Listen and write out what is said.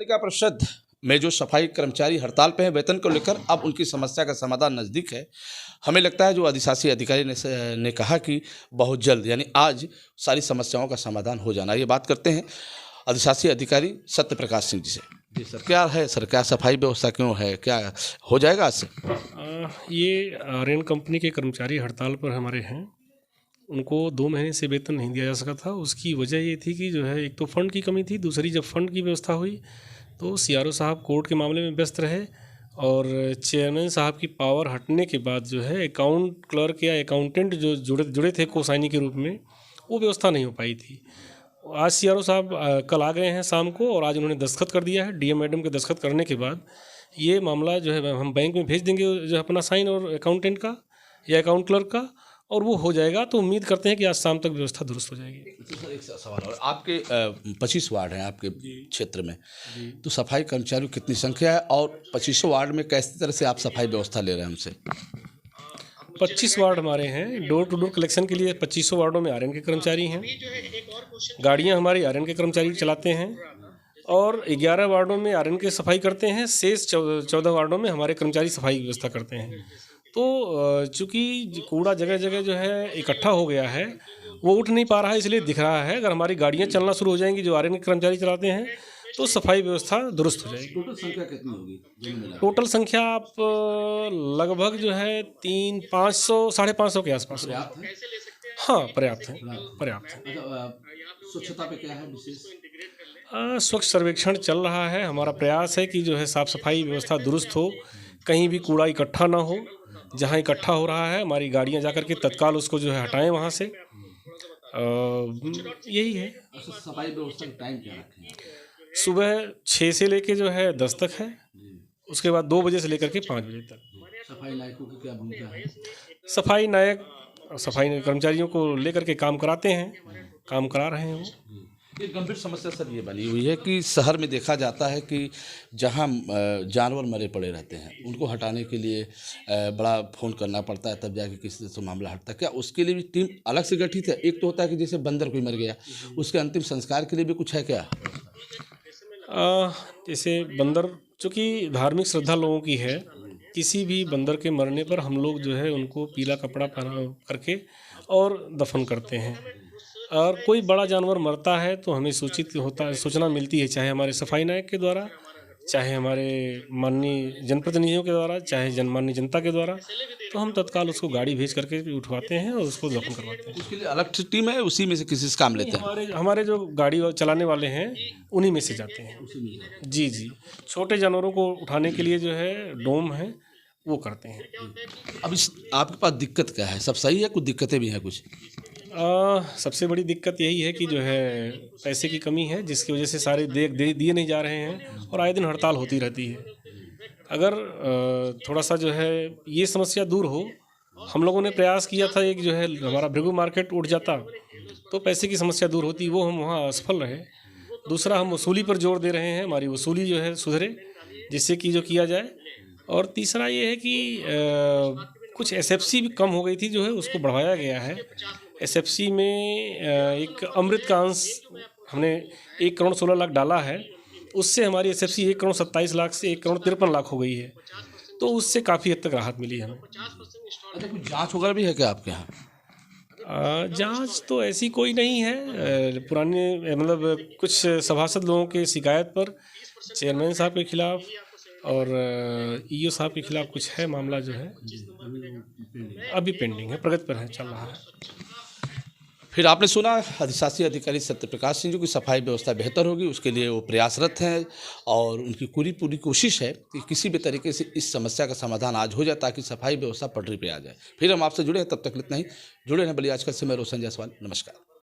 पालिका परिषद में जो सफाई कर्मचारी हड़ताल पे हैं वेतन को लेकर, अब उनकी समस्या का समाधान नज़दीक है। हमें लगता है जो अधिशासी अधिकारी ने कहा कि बहुत जल्द यानी आज सारी समस्याओं का समाधान हो जाना। ये बात करते हैं अधिशासी अधिकारी सत्य प्रकाश सिंह जी से। जी सर, क्या है सर, क्या सफाई व्यवस्था क्यों है, क्या हो जाएगा आज से? ये आर्यन कंपनी के कर्मचारी हड़ताल पर हमारे हैं। उनको 2 महीने से वेतन नहीं दिया जा सका था। उसकी वजह ये थी कि जो है एक तो फ़ंड की कमी थी, दूसरी जब फ़ंड की व्यवस्था हुई तो सीआरओ साहब कोर्ट के मामले में व्यस्त रहे और चेयरमैन साहब की पावर हटने के बाद जो है अकाउंट क्लर्क या अकाउंटेंट जो जुड़े थे कोसाइनी के रूप में, वो व्यवस्था नहीं हो पाई थी। आज सीआरओ साहब कल आ गए हैं शाम को और आज उन्होंने दस्तखत कर दिया है। डीएम मैडम के दस्तखत करने के बाद ये मामला जो है हम बैंक में भेज देंगे, जो अपना साइन और अकाउंटेंट का या अकाउंट क्लर्क का, और वो हो जाएगा। तो उम्मीद करते हैं कि आज शाम तक व्यवस्था दुरुस्त हो जाएगी। सर एक सवाल और, आपके 25 वार्ड हैं आपके क्षेत्र में, तो सफाई कर्मचारियों की कितनी संख्या है और 25 वार्ड में कैसी तरह से आप सफाई व्यवस्था ले रहे हैं हमसे? 25 वार्ड हमारे हैं। डोर टू डोर कलेक्शन के लिए 25 वार्डों में आर्यन के कर्मचारी हैं। गाड़ियां हमारी आर्यन के कर्मचारी चलाते हैं और 11 वार्डों में आर्यन के सफाई करते हैं। शेष 14 वार्डों में हमारे कर्मचारी सफाई की व्यवस्था करते हैं। तो चूँकि कूड़ा जगह जगह जो है इकट्ठा हो गया है, वो उठ नहीं पा रहा है, इसलिए दिख रहा है। अगर हमारी गाड़ियाँ चलना शुरू हो जाएंगी जो आर्यन के कर्मचारी चलाते हैं, तो सफाई व्यवस्था दुरुस्त हो जाएगी। टोटल संख्या कितनी होगी? टोटल संख्या आप लगभग जो है 500 550 के आसपास है। हाँ, पर्याप्त है, पर्याप्त है। स्वच्छता पे क्या है विशेष? स्वच्छ सर्वेक्षण चल रहा है। हमारा प्रयास है कि जो है साफ़ सफाई व्यवस्था दुरुस्त हो, कहीं भी कूड़ा इकट्ठा ना हो। जहाँ इकट्ठा हो रहा है हमारी गाड़ियाँ जा कर के तत्काल उसको जो है हटाएं वहाँ से। यही है। सफाई व्यवस्था का टाइम क्या रखें? सुबह 6 से लेके जो है 10 तक है, उसके बाद 2 बजे से लेकर के 5 बजे तक। सफाई नायकों की क्या भूमिका है? सफाई नायक सफाई कर्मचारियों को लेकर के काम कराते हैं, काम करा रहे हैं वो। एक गंभीर समस्या सर ये बनी हुई है कि शहर में देखा जाता है कि जहां जानवर मरे पड़े रहते हैं, उनको हटाने के लिए बड़ा फ़ोन करना पड़ता है, तब जाके किसी से मामला हटता है। क्या उसके लिए भी टीम अलग से गठित है? एक तो होता है कि जैसे बंदर कोई मर गया, उसके अंतिम संस्कार के लिए भी कुछ है क्या? जैसे बंदर, चूँकि धार्मिक श्रद्धा लोगों की है, किसी भी बंदर के मरने पर हम लोग जो है उनको पीला कपड़ा पहना करके और दफन करते हैं। और कोई बड़ा जानवर मरता है तो हमें सूचना मिलती है, चाहे हमारे सफाई नायक के द्वारा, चाहे हमारे माननीय जनप्रतिनिधियों के द्वारा, चाहे जनमाननीय जनता के द्वारा। तो हम तत्काल उसको गाड़ी भेज करके उठवाते हैं और उसको दफन करवाते हैं। उसके लिए अलग टीम है, उसी में से किसी से काम लेते हैं? हमारे जो गाड़ी चलाने वाले हैं उन्हीं में से जाते हैं। जी जी, छोटे जानवरों को उठाने के लिए जो है डोम है, वो करते हैं। अब इस आपके पास दिक्कत क्या है? सब सही है, कुछ दिक्कतें भी हैं कुछ? सबसे बड़ी दिक्कत यही है कि जो है पैसे की कमी है, जिसकी वजह से सारे दिए नहीं जा रहे हैं और आए दिन हड़ताल होती रहती है। अगर थोड़ा सा जो है ये समस्या दूर हो, हम लोगों ने प्रयास किया था एक जो है हमारा भृगु मार्केट उठ जाता तो पैसे की समस्या दूर होती, वो हम वहाँ असफल रहे। दूसरा, हम वसूली पर जोर दे रहे हैं, हमारी वसूली जो है सुधरे, जिससे कि जो किया जाए। और तीसरा ये है कि कुछ एसएफसी भी कम हो गई थी, जो है उसको बढ़ाया गया है। एसएफसी में एक अमृत का अंश हमने 1 करोड़ 16 लाख डाला है, उससे हमारी एसएफसी 1 करोड़ 27 लाख से 1 करोड़ 53 लाख हो गई है। तो उससे काफ़ी हद तक राहत मिली हमें। अच्छा, कुछ जाँच वगैरह भी है क्या आपके यहाँ? जांच तो ऐसी कोई नहीं है। पुराने मतलब कुछ सभासद लोगों के शिकायत पर चेयरमैन साहब के खिलाफ और ईओ साहब के खिलाफ कुछ है मामला, जो है अभी पेंडिंग है, प्रगति पर है, चल रहा है। फिर आपने सुना अधिशासी अधिकारी सत्य प्रकाश सिंह जी की सफाई व्यवस्था बेहतर होगी, उसके लिए वो प्रयासरत हैं और उनकी पूरी कोशिश है कि किसी भी तरीके से इस समस्या का समाधान आज हो जाए ताकि सफाई व्यवस्था पटरी पे आ जाए। फिर हम आपसे जुड़े हैं, तब तक इतना ही। जुड़े हैं बलिया आजकल से। मैं रोशन जायसवाल, नमस्कार।